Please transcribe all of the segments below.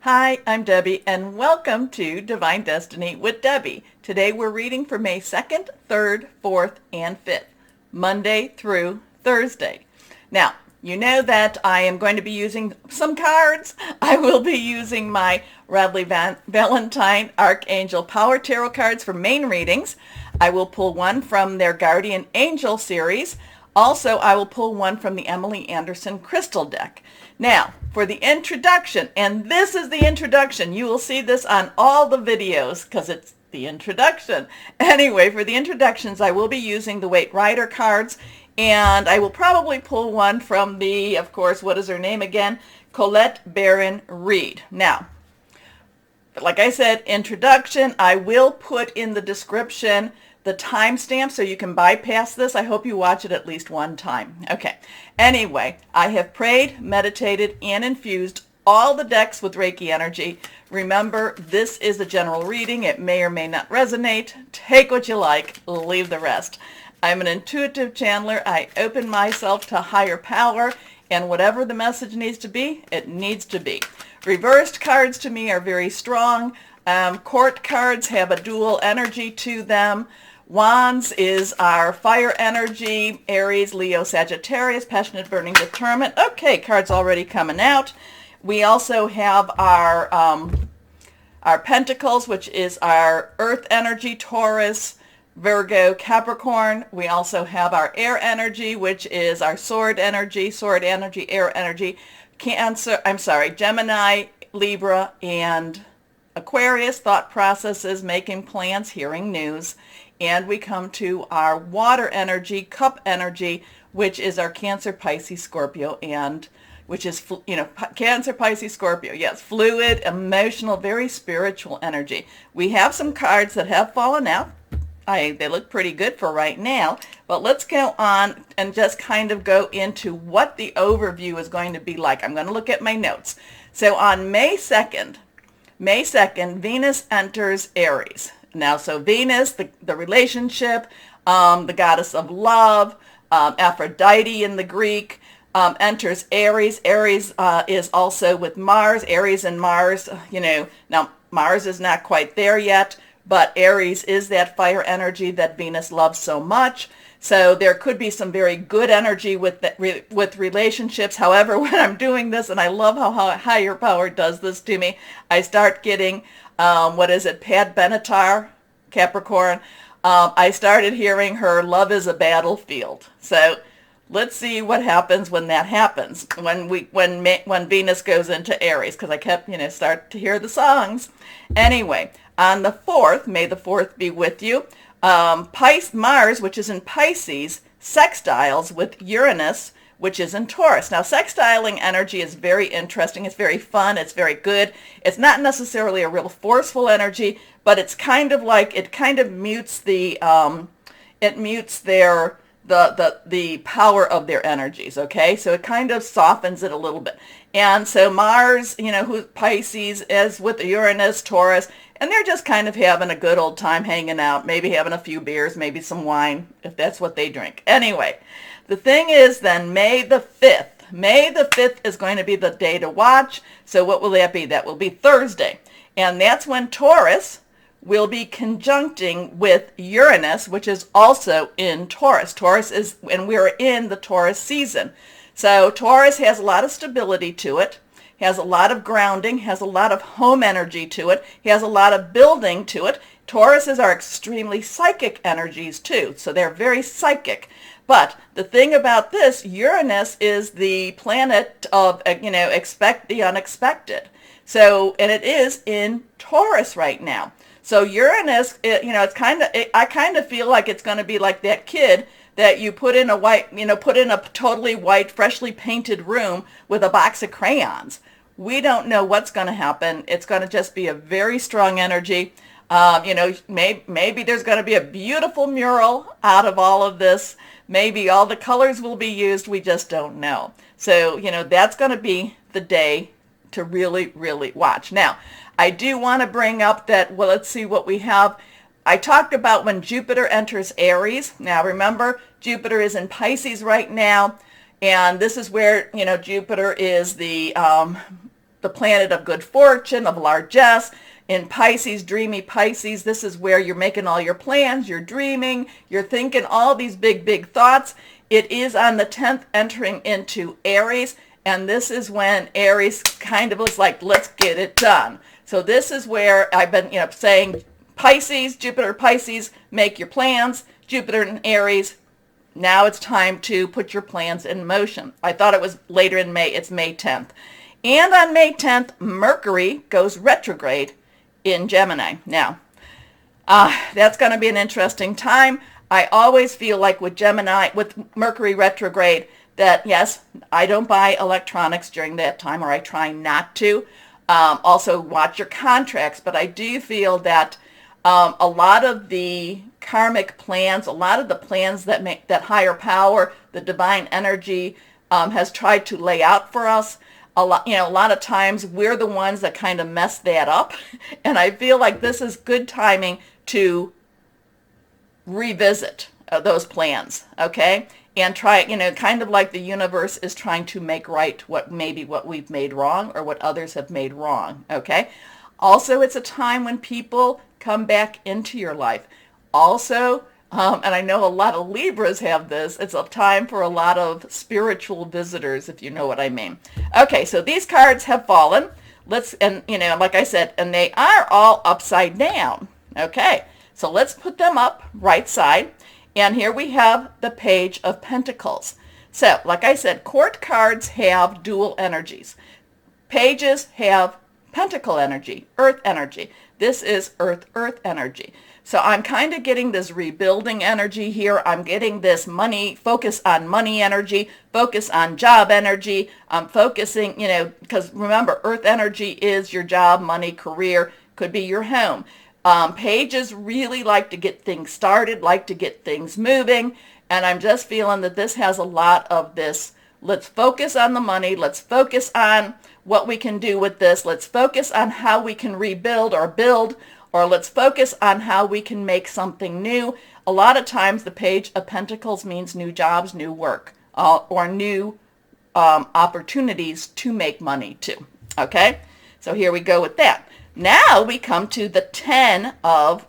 Hi, I'm Debbie, and welcome to Divine Destiny with Debbie. Today we're reading for May 2nd, 3rd, 4th, and 5th, Monday through Thursday. Now, you know that I am going to be using some cards. I will be using my Radley Valentine Archangel Power Tarot cards for main readings. I will pull one from their Guardian Angel series. Also, I will pull one from the Emily Anderson Crystal deck. Now, for the introduction, and this is the introduction. You will see this on all the videos because it's the introduction. Anyway, for the introductions, I will be using the Waite Rider cards, and I will probably pull one from the, of course, what is her name again? Colette Baron Reed. Now, like I said, introduction, I will put in the description the timestamp so you can bypass this. I hope you watch it at least one time. Okay. Anyway, I have prayed, meditated, and infused all the decks with Reiki energy. Remember, this is a general reading. It may or may not resonate. Take what you like, leave the rest. I'm an intuitive channeler. I open myself to higher power, and whatever the message needs to be, it needs to be. Reversed cards to me are very strong. Court cards have a dual energy to them. Wands is our fire energy, Aries, Leo, Sagittarius, passionate, burning, determined. Okay, cards already coming out. We also have our Pentacles, which is our earth energy, Taurus, Virgo, Capricorn. We also have our air energy, which is our sword energy, air energy, Gemini, Libra, and Aquarius, thought processes, making plans, hearing news. And we come to our water energy, cup energy, which is our Cancer, Pisces, Scorpio, and which is, Cancer, Pisces, Scorpio. Yes, fluid, emotional, very spiritual energy. We have some cards that have fallen out. They look pretty good for right now, but let's go on and just kind of go into what the overview is going to be like. I'm going to look at my notes. So on May 2nd, Venus enters Aries. Now, so Venus, the relationship, the goddess of love, Aphrodite in the Greek, enters Aries. Aries is also with Mars. Aries and Mars, now Mars is not quite there yet, but Aries is that fire energy that Venus loves so much. So there could be some very good energy with relationships. However, when I'm doing this, and I love how higher power does this to me, I start getting, Pat Benatar, Capricorn. I started hearing her love is a battlefield. So let's see what happens when that happens, when Venus goes into Aries, because I kept, start to hear the songs. Anyway, on the 4th, may the 4th be with you, Mars, which is in Pisces, sextiles with Uranus, which is in Taurus. Now, sextiling energy is very interesting. It's very fun. It's very good. It's not necessarily a real forceful energy, but it's kind of like, it kind of mutes the power of their energies, okay? So it kind of softens it a little bit. And so Mars, who Pisces is with Uranus, Taurus, and they're just kind of having a good old time hanging out, maybe having a few beers, maybe some wine, if that's what they drink. Anyway, the thing is then May the 5th. May the 5th is going to be the day to watch. So what will that be? That will be Thursday. And that's when Taurus will be conjuncting with Uranus, which is also in Taurus. Taurus is, and we're in the Taurus season. So Taurus has a lot of stability to it, has a lot of grounding, has a lot of home energy to it, has a lot of building to it. Tauruses are extremely psychic energies too, so they're very psychic. But the thing about this, Uranus is the planet of, expect the unexpected. So, and it is in Taurus right now. So Uranus, it's kind of, I kind of feel like it's going to be like that kid that you put in a totally white, freshly painted room with a box of crayons. We don't know what's going to happen. It's going to just be a very strong energy. Maybe there's going to be a beautiful mural out of all of this. Maybe all the colors will be used. We just don't know. So, that's going to be the day to really, really watch. Now, I do want to bring up that, well, let's see what we have. I talked about when Jupiter enters Aries. Now, remember, Jupiter is in Pisces right now. And this is where, Jupiter is the the planet of good fortune, of largesse. In Pisces, dreamy Pisces, this is where you're making all your plans, you're dreaming, you're thinking all these big, big thoughts. It is on the 10th entering into Aries, and this is when Aries kind of was like, let's get it done. So this is where I've been, saying Pisces, Jupiter, Pisces, make your plans. Jupiter in Aries, now it's time to put your plans in motion. I thought it was later in May. It's May 10th. And on May 10th, Mercury goes retrograde in Gemini. Now, that's going to be an interesting time. I always feel like with Gemini, with Mercury retrograde, that yes, I don't buy electronics during that time, or I try not to. Also watch your contracts, but I do feel that a lot of the karmic plans, a lot of the plans that make that higher power, the divine energy, has tried to lay out for us. A lot of times we're the ones that kind of mess that up. And I feel like this is good timing to revisit those plans, okay? And try, kind of like the universe is trying to make right what we've made wrong or what others have made wrong, okay? Also, it's a time when people come back into your life. Also, and I know a lot of Libras have this, it's a time for a lot of spiritual visitors, if you know what I mean. Okay, so these cards have fallen. Like I said, and they are all upside down. Okay, so let's put them up right side. And here we have the Page of Pentacles. So, like I said, court cards have dual energies. Pages have pentacle energy, earth energy. This is earth energy. So I'm kind of getting this rebuilding energy here. I'm getting this focus on money energy, focus on job energy. I'm focusing, because remember, earth energy is your job, money, career, could be your home. Pages really like to get things started, like to get things moving. And I'm just feeling that this has a lot of this. Let's focus on the money. Let's focus on what we can do with this. Let's focus on how we can rebuild or build, or let's focus on how we can make something new. A lot of times the Page of Pentacles means new jobs, new work, or new opportunities to make money too. Okay, so here we go with that. Now we come to the 10 of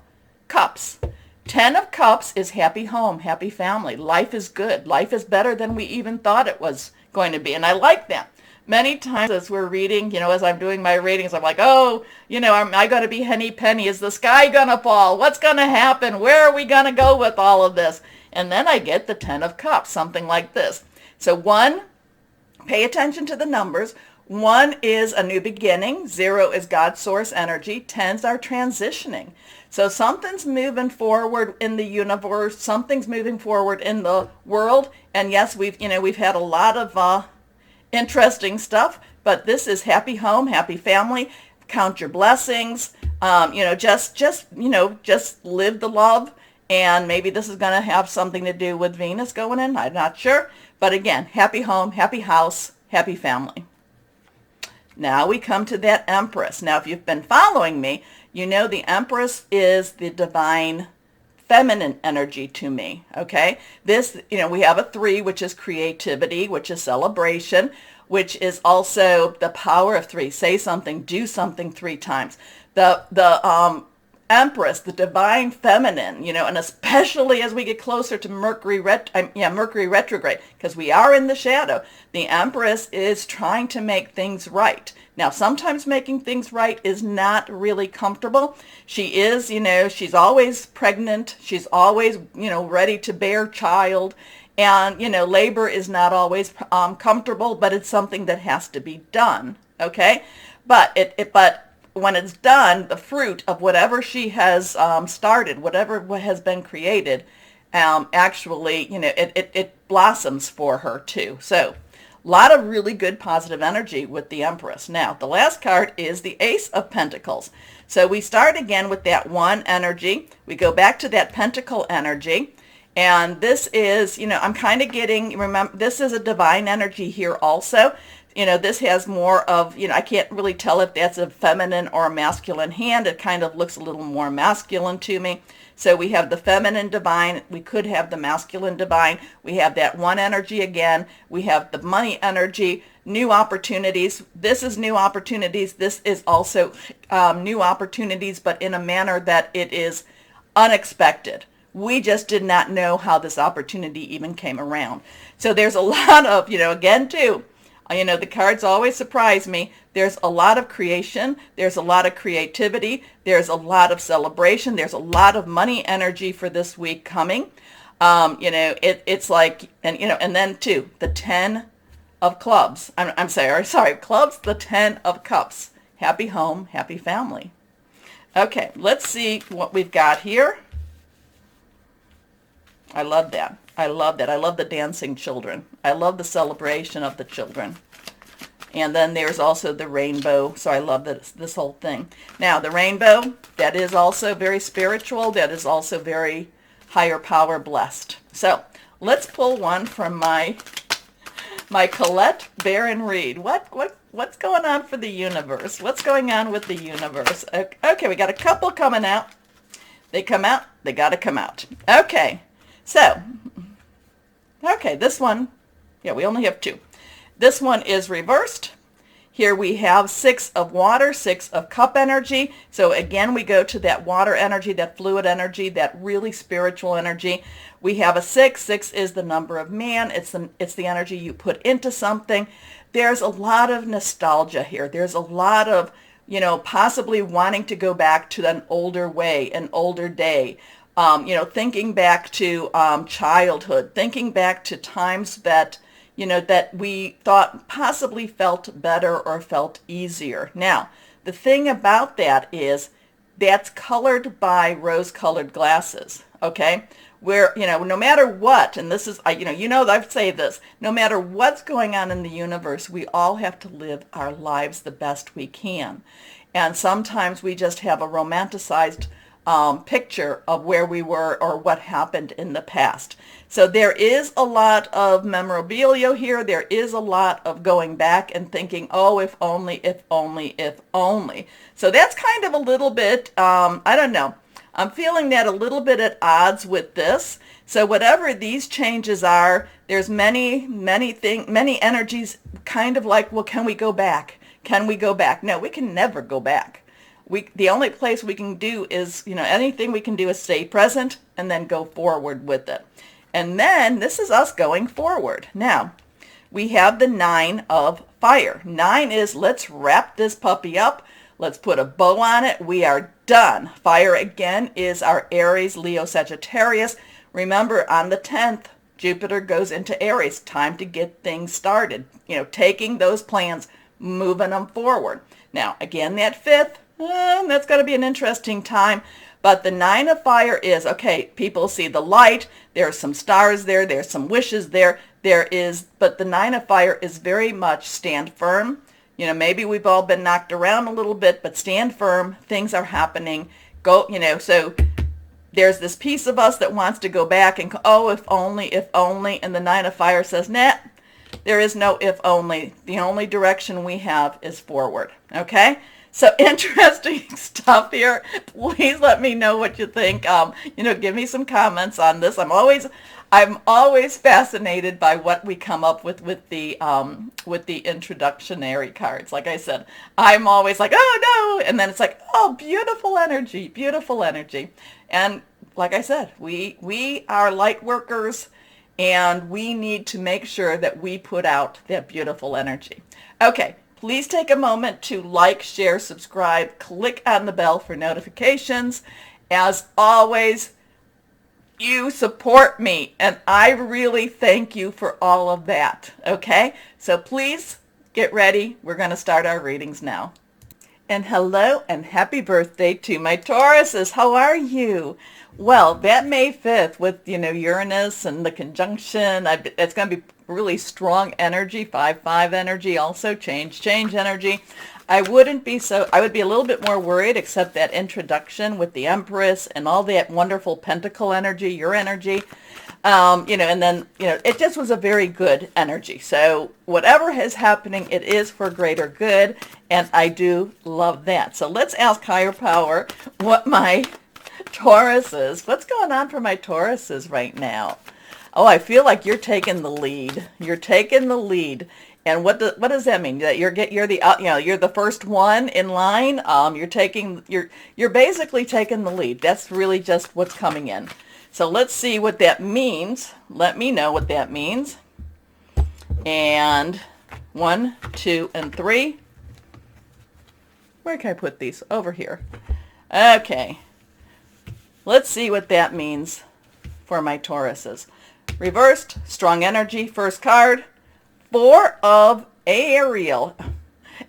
Cups. 10 of Cups is happy home, happy family. Life is good. Life is better than we even thought it was going to be. And I like that. Many times as we're reading, as I'm doing my readings, I'm like, am I going to be henny penny? Is the sky going to fall? What's going to happen? Where are we going to go with all of this? And then I get the 10 of Cups, something like this. So 1, pay attention to the numbers. 1 is a new beginning. 0 is God's source energy. 10s are transitioning. So something's moving forward in the universe. Something's moving forward in the world. And yes, we've had a lot of interesting stuff, but this is happy home, happy family. Count your blessings. Just live the love. And maybe this is going to have something to do with Venus going in. I'm not sure. But again, happy home, happy house, happy family. Now we come to that Empress. Now, if you've been following me, you know the Empress is the divine feminine energy to me, okay? This, we have a 3, which is creativity, which is celebration, which is also the power of 3. Say something, do something 3 times. The Empress, the divine feminine, and especially as we get closer to Mercury retrograde, because we are in the shadow, the Empress is trying to make things right. Now, sometimes making things right is not really comfortable. She is, she's always pregnant. She's always, ready to bear child. And, labor is not always comfortable, but it's something that has to be done, okay? But when it's done, the fruit of whatever she has started, whatever has been created, actually, it blossoms for her too. So a lot of really good positive energy with the Empress. Now, the last card is the Ace of Pentacles. So we start again with that 1 energy. We go back to that Pentacle energy. And this is, I'm kind of getting, remember, this is a divine energy here also. This has more of, I can't really tell if that's a feminine or a masculine hand. It kind of looks a little more masculine to me. So we have the feminine divine. We could have the masculine divine. We have that one energy again. We have the money energy, new opportunities. This is new opportunities. This is also new opportunities, but in a manner that it is unexpected. We just did not know how this opportunity even came around. So there's a lot of, again too, the cards always surprise me. There's a lot of creation. There's a lot of creativity. There's a lot of celebration. There's a lot of money energy for this week coming. It's like, and then too, the 10 of clubs. I'm sorry, clubs, the 10 of cups. Happy home, happy family. Okay, let's see what we've got here. I love that. I love that. I love the dancing children. I love the celebration of the children. And then there's also the rainbow. So I love this whole thing. Now, the rainbow, that is also very spiritual. That is also very higher power blessed. So let's pull one from my Colette Baron Reed. What's going on for the universe? What's going on with the universe? Okay, we got a couple coming out. They come out. They got to come out. Okay. So, this one, we only have two. This one is reversed. Here we have 6 of water, 6 of cup energy. So again, we go to that water energy, that fluid energy, that really spiritual energy. We have a 6. 6 is the number of man. It's the energy you put into something. There's a lot of nostalgia here. There's a lot of, possibly wanting to go back to an older way, an older day. Thinking back to childhood, thinking back to times that, that we thought possibly felt better or felt easier. Now, the thing about that is that's colored by rose-colored glasses, okay? Where, no matter what, and this is, I've said this, no matter what's going on in the universe, we all have to live our lives the best we can. And sometimes we just have a romanticized picture of where we were or what happened in the past. So there is a lot of memorabilia here. There is a lot of going back and thinking, oh, if only, if only, if only. So that's kind of a little bit, I don't know. I'm feeling that a little bit at odds with this. So whatever these changes are, there's many energies kind of like, well, can we go back? Can we go back? No, we can never go back. The only place we can do is, anything we can do is stay present and then go forward with it. And then this is us going forward. Now, we have the 9 of fire. 9 is let's wrap this puppy up. Let's put a bow on it. We are done. Fire again is our Aries, Leo, Sagittarius. Remember, on the 10th, Jupiter goes into Aries. Time to get things started. Taking those plans, moving them forward. Now, again, that 5th, that's going to be an interesting time. But the 9 of fire is, okay, people see the light. There's some stars there. There's some wishes there. But the 9 of fire is very much stand firm. Maybe we've all been knocked around a little bit, but stand firm. Things are happening. So there's this piece of us that wants to go back and, oh, if only. And the 9 of fire says, nah, there is no if only. The only direction we have is forward. Okay? So interesting stuff here. Please let me know what you think. Give me some comments on this. I'm always fascinated by what we come up with the introductionary cards. Like I said, I'm always like, oh no, and then it's like, oh, beautiful energy, beautiful energy. And like I said, we are light workers, and we need to make sure that we put out that beautiful energy. Okay. Please take a moment to like, share, subscribe, click on the bell for notifications. As always, you support me, and I really thank you for all of that, okay? So please get ready. We're going to start our readings now. And hello and happy birthday to my Tauruses. How are you? Well, that May 5th with, Uranus and the conjunction, it's going to be really strong energy, 5-5 energy, also change energy. I would be a little bit more worried, except that introduction with the Empress and all that wonderful pentacle energy, your energy. And then, it just was a very good energy. So whatever is happening, it is for greater good, and I do love that. So let's ask higher power what my Tauruses, what's going on for my Tauruses right now? Oh, I feel like you're taking the lead. You're taking the lead. And what does that mean? That you're the first one in line. You're basically taking the lead. That's really just what's coming in. So let's see what that means. Let me know what that means. And 1, 2, and 3. Where can I put these? Over here. Okay. Let's see what that means for my Tauruses. Reversed, strong energy, first card. 4 of Ariel.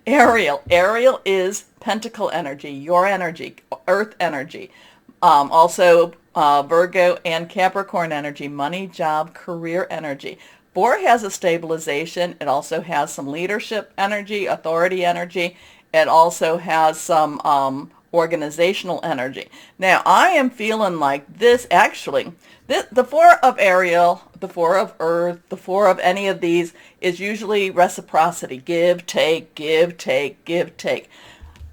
Ariel is pentacle energy, your energy, earth energy. Also Virgo and Capricorn energy, money, job, career energy. 4 has a stabilization. It also has some leadership energy, authority energy. It also has some organizational energy. Now, I am feeling like this actually, the 4 of Ariel, the 4 of Earth, the 4 of any of these is usually reciprocity. Give, take, give, take, give, take.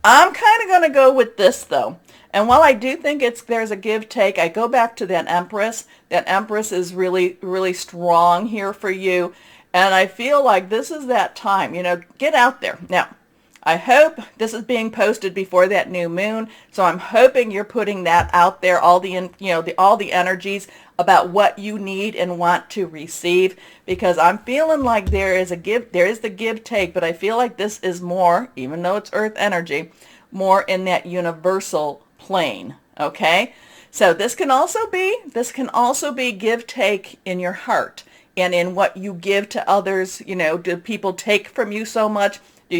I'm kind of going to go with this though. And while I do think there's a give-take, I go back to that Empress. That Empress is really, really strong here for you. And I feel like this is that time, get out there. Now, I hope this is being posted before that new moon, so I'm hoping you're putting that out there, all the energies about what you need and want to receive, because I'm feeling like there is the give take, but I feel like this is more, even though it's earth energy, more in that universal plane. Okay, so this can also be give take in your heart and in what you give to others. Do people take from you so much that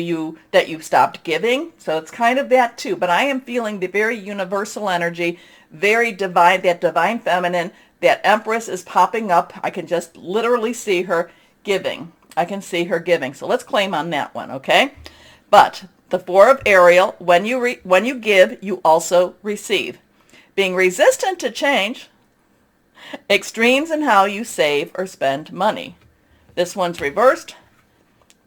you stopped giving? So it's kind of that too. But I am feeling the very universal energy, very divine, that divine feminine. That Empress is popping up. I can just literally see her giving. I can see her giving. So let's claim on that one, okay? But the 4 of Ariel, when you give, you also receive. Being resistant to change, extremes in how you save or spend money. This one's reversed.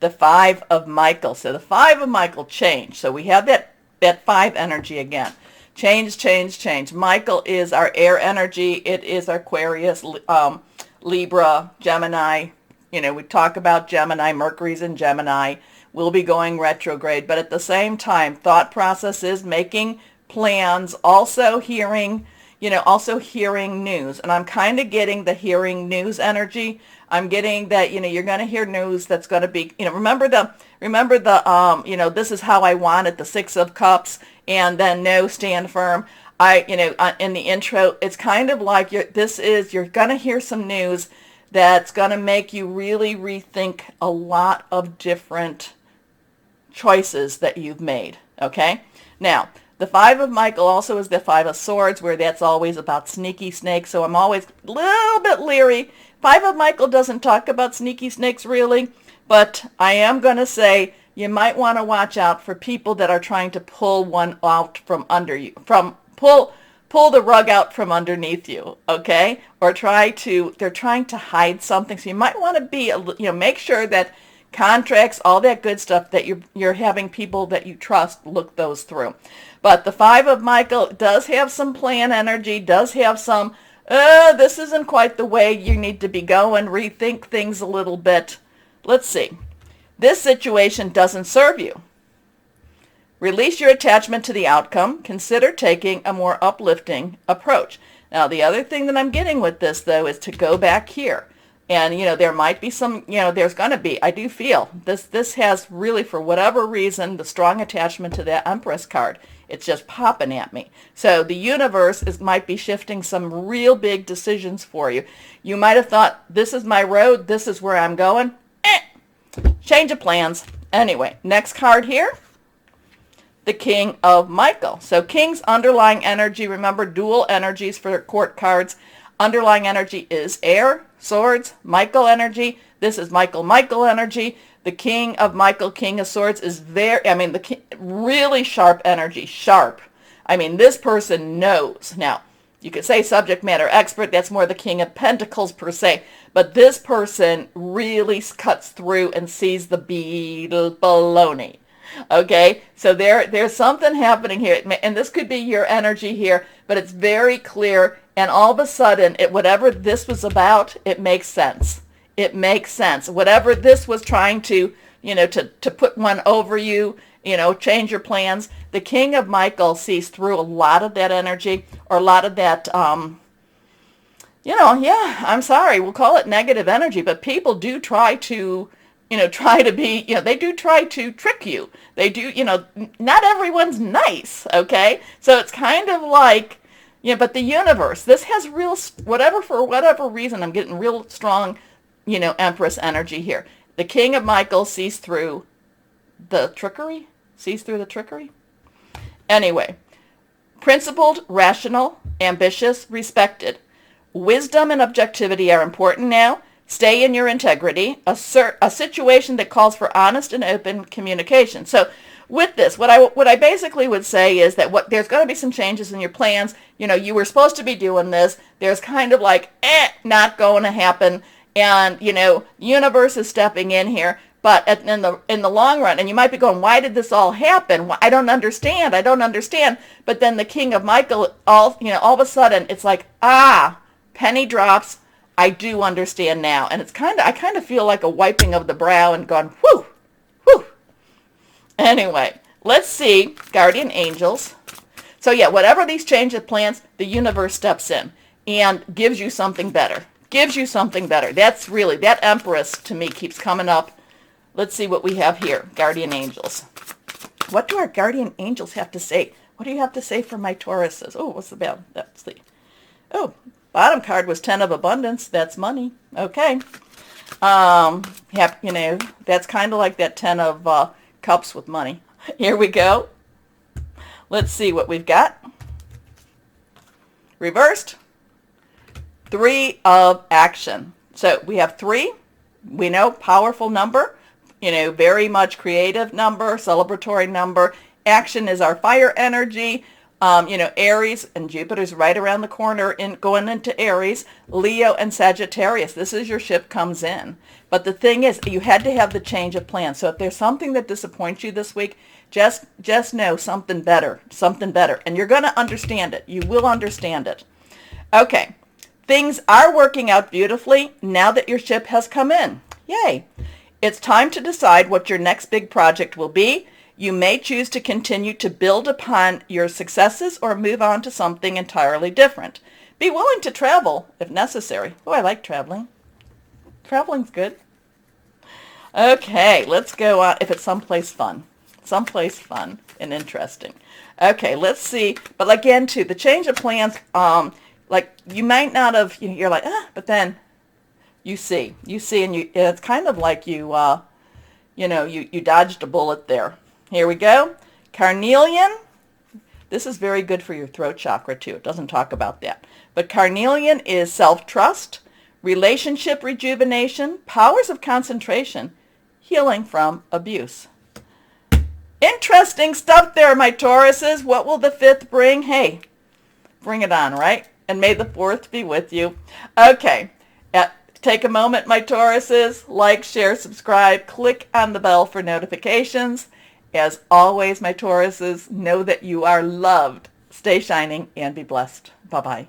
The 5 of Michael. So the 5 of Michael, change. So we have that 5 energy again. Change, change, change. Michael is our air energy. It is Aquarius, Libra, Gemini. We talk about Gemini. Mercury's in Gemini. We'll be going retrograde. But at the same time, thought process is making plans, also hearing news. And I'm kind of getting the hearing news energy. I'm getting that, you're going to hear news that's going to be, remember the, this is how I want it, the 6 of Cups, and then no, stand firm. In the intro, it's kind of like you're going to hear some news that's going to make you really rethink a lot of different choices that you've made. Okay. Now, the 5 of Michael also is the 5 of Swords, where that's always about sneaky snakes. So I'm always a little bit leery. 5 of Michael doesn't talk about sneaky snakes really, but I am going to say you might want to watch out for people that are trying to pull one out from under you, pull the rug out from underneath you, okay? Or they're trying to hide something. So you might want to be, make sure that contracts, all that good stuff, that you're having people that you trust look those through. But the 5 of Michael does have some plan energy, does have some, this isn't quite the way you need to be going, rethink things a little bit. Let's see. This situation doesn't serve you. Release your attachment to the outcome. Consider taking a more uplifting approach. Now, the other thing that I'm getting with this, though, is to go back here. And, there might be some, there's going to be, I do feel, this has really, for whatever reason, the strong attachment to that Empress card. It's just popping at me. So the universe might be shifting some real big decisions for you. You might have thought, this is my road, this is where I'm going. Change of plans. Anyway, next card here. The King of Michael. So King's underlying energy, remember dual energies for court cards. Underlying energy is air, swords, Michael energy. This is Michael energy. The King of Michael, King of Swords is really sharp energy, sharp. This person knows. Now, you could say subject matter expert, that's more the King of Pentacles per se, but this person really cuts through and sees the baloney. Okay, so there's something happening here, and this could be your energy here, but it's very clear, and all of a sudden, whatever this was about, it makes sense. It makes sense. Whatever this was trying to, to put one over you, change your plans, the King of Michael sees through a lot of that energy, or a lot of that, I'm sorry, we'll call it negative energy, but people do try to, try to be, they do try to trick you. They do, not everyone's nice, okay? So it's kind of like, but the universe, this has real, for whatever reason, I'm getting real strong, Empress energy here. The King of Michael sees through the trickery, Anyway, principled, rational, ambitious, respected. Wisdom and objectivity are important now. Stay in your integrity. Assert a situation that calls for honest and open communication. So with this, what I basically would say is that there's going to be some changes in your plans. You were supposed to be doing this. There's kind of like, not going to happen. And, universe is stepping in here. But in the long run, and you might be going, why did this all happen? I don't understand. But then the King of Michael, all of a sudden, it's like, penny drops. I do understand now. And I kind of feel like a wiping of the brow and going, whew, whew. Anyway, let's see, guardian angels. So yeah, whatever these change of plans, the universe steps in and gives you something better. That's really, that Empress to me keeps coming up. Let's see what we have here, guardian angels. What do our guardian angels have to say? What do you have to say for my Tauruses? Oh, what's the bell? Let's see. Oh, bottom card was 10 of abundance. That's money. Okay. That's kind of like that 10 of cups with money. Here we go. Let's see what we've got. Reversed. 3 of action. So we have 3. We know powerful number. Very much creative number, celebratory number. Action is our fire energy. Aries and Jupiter's right around the corner going into Aries. Leo and Sagittarius. This is your ship comes in. But the thing is, you had to have the change of plan. So if there's something that disappoints you this week, just know something better. And you're going to understand it. You will understand it. Okay. Things are working out beautifully now that your ship has come in. Yay. It's time to decide what your next big project will be. You may choose to continue to build upon your successes or move on to something entirely different. Be willing to travel if necessary. Oh, I like traveling. Traveling's good. Okay, let's go on. If it's someplace fun and interesting. Okay, let's see. But again, too, the change of plans, like you might not have, you're like, but then you see, and it's kind of like you dodged a bullet there. Here we go. Carnelian. This is very good for your throat chakra too. It doesn't talk about that. But carnelian is self-trust, relationship rejuvenation, powers of concentration, healing from abuse. Interesting stuff there, my Tauruses. What will the 5th bring? Hey, bring it on, right? And may the 4th be with you. Okay. Take a moment, my Tauruses. Like, share, subscribe. Click on the bell for notifications. As always, my Tauruses, know that you are loved. Stay shining and be blessed. Bye-bye.